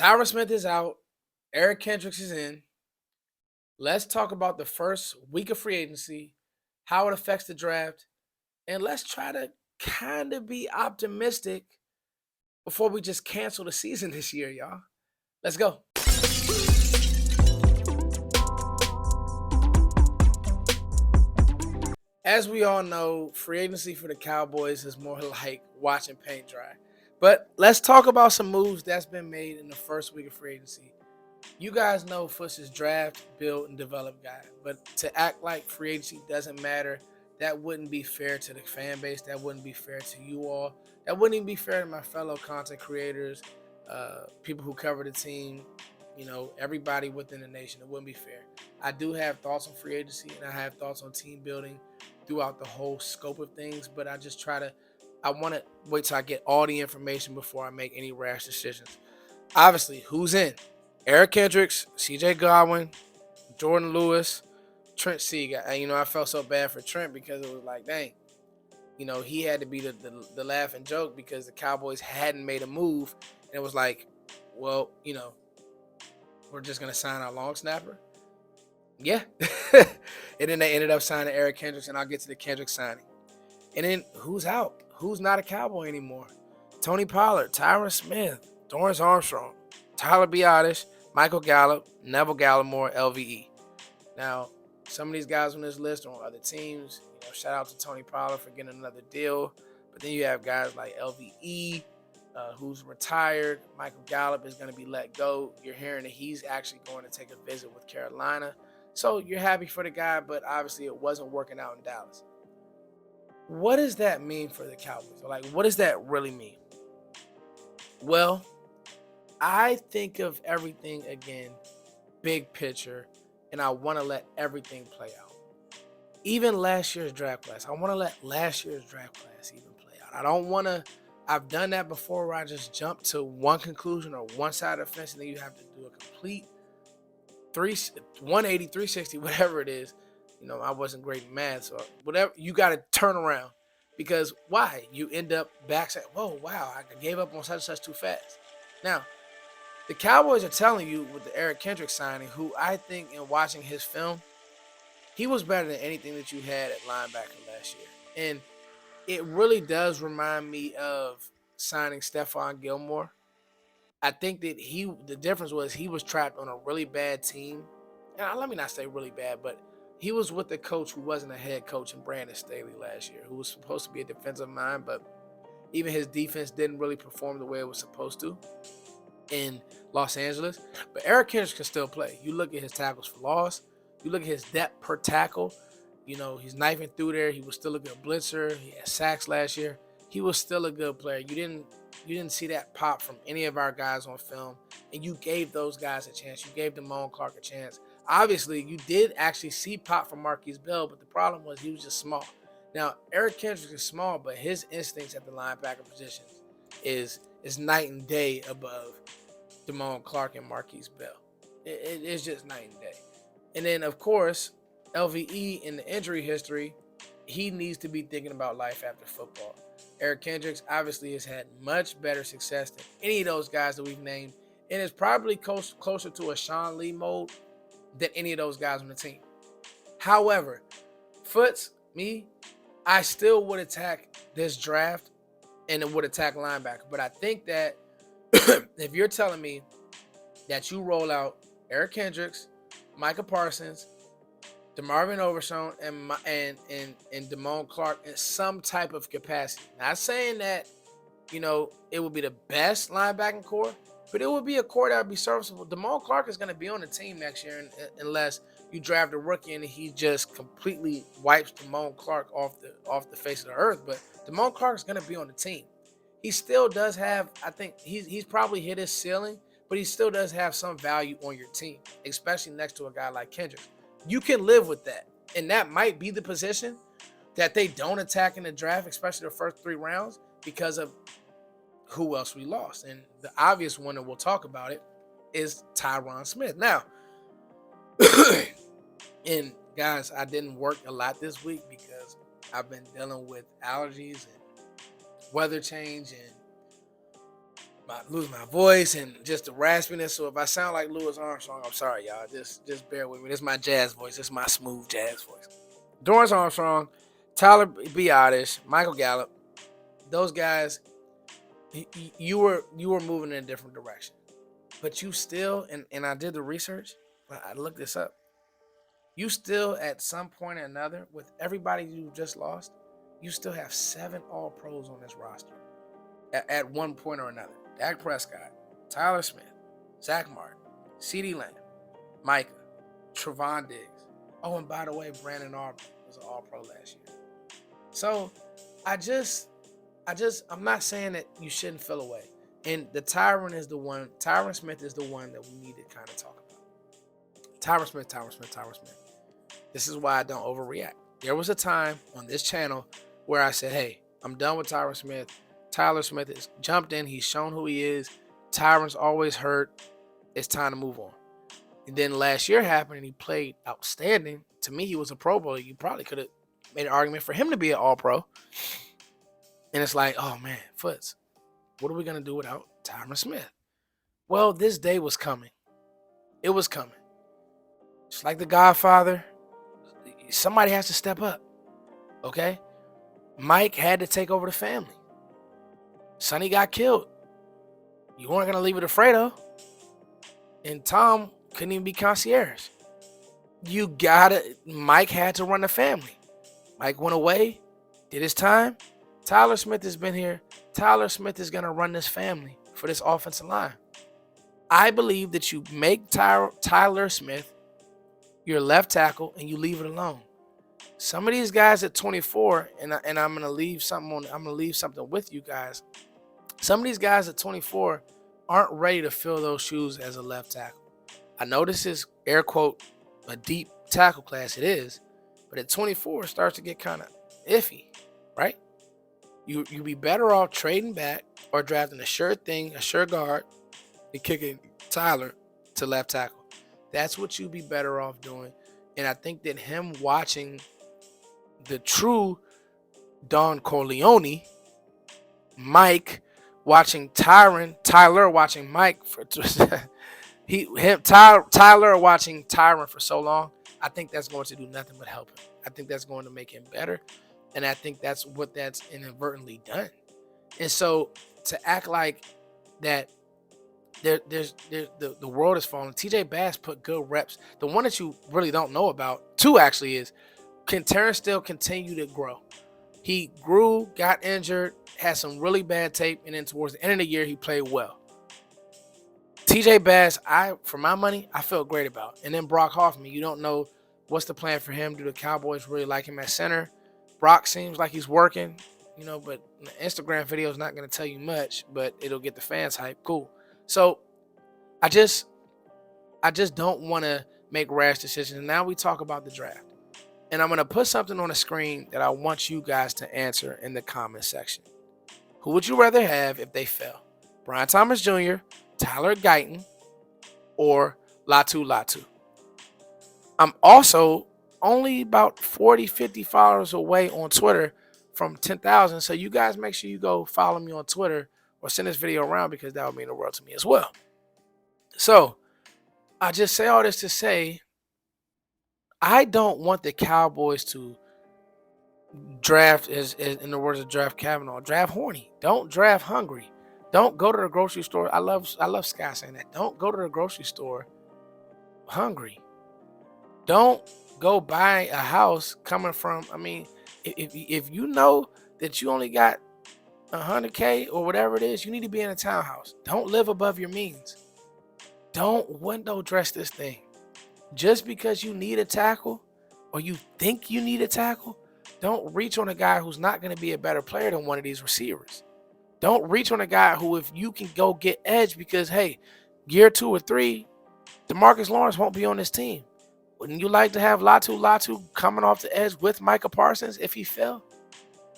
Tyron Smith is out. Eric Kendricks is in. Let's talk about the first week of free agency, how it affects the draft, and let's try to kind of be optimistic before we just cancel the season this year, y'all. Let's go. As we all know, free agency for the Cowboys is more like watching paint dry. But let's talk about some moves that's been made in the first week of free agency. You guys know Fuss is draft, build, and develop guy. But to act like free agency doesn't matter, that wouldn't be fair to the fan base. That wouldn't be fair to you all. That wouldn't even be fair to my fellow content creators, people who cover the team, everybody within the nation. It wouldn't be fair. I do have thoughts on free agency and I have thoughts on team building throughout the whole scope of things, but I want to wait till I get all the information before I make any rash decisions. Obviously, who's in? Eric Kendricks, CJ Godwin, Jordan Lewis, Trent Sieg. I felt so bad for Trent because it was like, dang, he had to be the laughing joke because the Cowboys hadn't made a move. And it was like, well, we're just going to sign our long snapper. Yeah. And then they ended up signing Eric Kendricks, and I'll get to the Kendricks signing. And then who's out? Who's not a Cowboy anymore? Tony Pollard, Tyron Smith, Dorrance Armstrong, Tyler Biadasz, Michael Gallup, Neville Gallimore, LVE. Now, some of these guys on this list are on other teams. Shout out to Tony Pollard for getting another deal. But then you have guys like LVE, who's retired. Michael Gallup is going to be let go. You're hearing that he's actually going to take a visit with Carolina. So you're happy for the guy, but obviously it wasn't working out in Dallas. What does that mean for the Cowboys? Like, what does that really mean? Well, I think of everything again, big picture, and I want to let everything play out. Even last year's draft class, I want to let last year's draft class even play out. I don't want to, I've done that before where I just jump to one conclusion or one side of the fence, and then you have to do a complete 180, 360, whatever it is. I wasn't great in math, so whatever, you got to turn around. Because why? You end up back saying, whoa, wow, I gave up on such and such too fast. Now, the Cowboys are telling you with the Eric Kendricks signing, who I think in watching his film, he was better than anything that you had at linebacker last year. And it really does remind me of signing Stephon Gilmore. I think that the difference was he was trapped on a really bad team. And let me not say really bad, but he was with the coach who wasn't a head coach in Brandon Staley last year, who was supposed to be a defensive mind, but even his defense didn't really perform the way it was supposed to in Los Angeles. But Eric Kendricks can still play. You look at his tackles for loss. You look at his depth per tackle. He's knifing through there. He was still a good blitzer. He had sacks last year. He was still a good player. You didn't see that pop from any of our guys on film, and you gave those guys a chance. You gave Damone Clark a chance. Obviously, you did actually see pop from Marquise Bell, but the problem was he was just small. Now, Eric Kendricks is small, but his instincts at the linebacker position is night and day above Damone Clark and Marquise Bell. It's just night and day. And then, of course, LVE in the injury history, he needs to be thinking about life after football. Eric Kendricks obviously has had much better success than any of those guys that we've named, and is probably closer to a Sean Lee mode than any of those guys on the team. However, I still would attack this draft and it would attack linebacker. But I think that if you're telling me that you roll out Eric Kendricks, Micah Parsons, DeMarvin Overshown, and Damone Clark in some type of capacity. Not saying that, it would be the best linebacking core, but it would be a core that would be serviceable. Damone Clark is going to be on the team next year unless you draft a rookie and he just completely wipes Damone Clark off the face of the earth. But Damone Clark is going to be on the team. He still does have, I think he's probably hit his ceiling, but he still does have some value on your team, especially next to a guy like Kendrick. You can live with that. And that might be the position that they don't attack in the draft, especially the first 3 rounds, because of who else we lost. And the obvious one, and we'll talk about it, is Tyron Smith. Now, and guys, I didn't work a lot this week because I've been dealing with allergies and weather change and lose my voice and just the raspiness. So if I sound like Louis Armstrong, I'm sorry, y'all. Just bear with me. This is my jazz voice. This is my smooth jazz voice. Dorrance Armstrong, Tyler Biotis, Michael Gallup, those guys, you were moving in a different direction. But you still, and I did the research, I looked this up. You still, at some point or another, with everybody you just lost, you still have 7 All-Pros on this roster at one point or another. Dak Prescott, Tyler Smith, Zach Martin, CeeDee Lamb, Micah, Trevon Diggs. Oh, and by the way, Brandon Aubrey was an All-Pro last year. So I'm not saying that you shouldn't feel away. And Tyron Smith is the one that we need to kind of talk about. Tyron Smith. This is why I don't overreact. There was a time on this channel where I said, hey, I'm done with Tyron Smith. Tyler Smith has jumped in. He's shown who he is. Tyron's always hurt. It's time to move on. And then last year happened and he played outstanding. To me, he was a Pro Bowler. You probably could have made an argument for him to be an All-Pro. And it's like, oh man, Foots, what are we going to do without Tyron Smith? Well, this day was coming. It was coming. Just like The Godfather, somebody has to step up. Okay? Mike had to take over the family. Sonny got killed. You weren't going to leave it to Fredo. And Tom couldn't even be concierge. Mike had to run the family. Mike went away, did his time. Tyler Smith has been here. Tyler Smith is going to run this family for this offensive line. I believe that you make Tyler Smith your left tackle and you leave it alone. Some of these guys at 24, and I'm going to leave something with you guys. Some of these guys at 24 aren't ready to fill those shoes as a left tackle. I know this is, air quote, a deep tackle class. It is. But at 24, it starts to get kind of iffy, right? You'd be better off trading back or drafting a sure guard, and kicking Tyler to left tackle. That's what you'd be better off doing. And I think that him watching the true Don Corleone, Mike watching Tyler watching Mike Tyler watching Tyron for so long, I think that's going to do nothing but help him. I think that's going to make him better. And I think that's what that's inadvertently done. And so to act like that the world is falling. TJ Bass put good reps. The one that you really don't know about, two actually, is can Terrence still continue to grow? He grew, got injured, had some really bad tape, and then towards the end of the year, he played well. TJ Bass, for my money, I felt great about. And then Brock Hoffman, you don't know what's the plan for him. Do the Cowboys really like him at center? Brock seems like he's working, but the Instagram video is not going to tell you much, but it'll get the fans hype. Cool. So I just don't want to make rash decisions. And now we talk about the draft. And I'm going to put something on the screen that I want you guys to answer in the comment section. Who would you rather have if they fell? Brian Thomas Jr., Tyler Guyton, or Latu? I'm also only about 40, 50 followers away on Twitter from 10,000. So you guys make sure you go follow me on Twitter or send this video around, because that would mean the world to me as well. So I just say all this to say, I don't want the Cowboys to draft, as in the words of Draft Kavanaugh, draft horny. Don't draft hungry. Don't go to the grocery store. I love Scott saying that. Don't go to the grocery store hungry. Don't go buy a house coming from, if you know that you only got $100K or whatever it is, you need to be in a townhouse. Don't live above your means. Don't window dress this thing. Just because you need a tackle or you think you need a tackle, don't reach on a guy who's not going to be a better player than one of these receivers. Don't reach on a guy who, if you can go get edge, because, hey, year 2 or 3, DeMarcus Lawrence won't be on this team. Wouldn't you like to have Latu coming off the edge with Micah Parsons if he fell?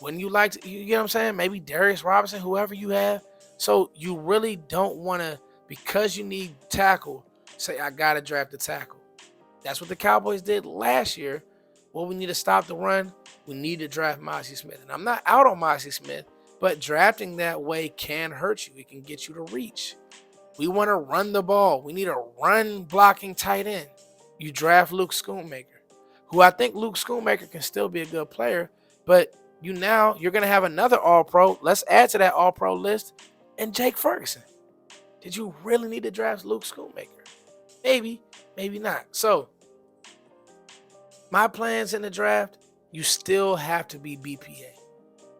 Wouldn't you like to, you get what I'm saying? Maybe Darius Robinson, whoever you have. So you really don't want to, because you need tackle, say, I got to draft a tackle. That's what the Cowboys did last year. Well, we need to stop the run. We need to draft Mossy Smith. And I'm not out on Mossy Smith, But drafting that way can hurt you. It can get you to reach. We want to run the ball. We need a run blocking tight end. You draft Luke Schoonmaker, who I think Luke Schoonmaker can still be a good player, but you're going to have another All-Pro. Let's add to that All-Pro list and Jake Ferguson. Did you really need to draft Luke Schoonmaker? Maybe, maybe not. So my plans in the draft, you still have to be BPA.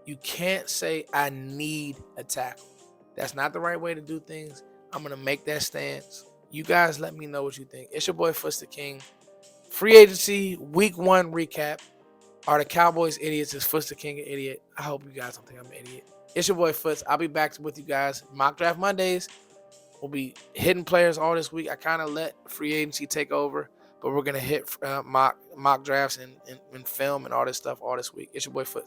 You can't say I need a tackle. That's not the right way to do things. I'm going to make that stance. You guys let me know what you think. It's your boy Foots the King. Free agency week 1 recap. Are the Cowboys idiots? Is Foots the King an idiot? I hope you guys don't think I'm an idiot. It's your boy Foots. I'll be back with you guys. Mock Draft Mondays. We'll be hitting players all this week. I kind of let free agency take over, but we're going to hit mock drafts and film and all this stuff all this week. It's your boy Foots.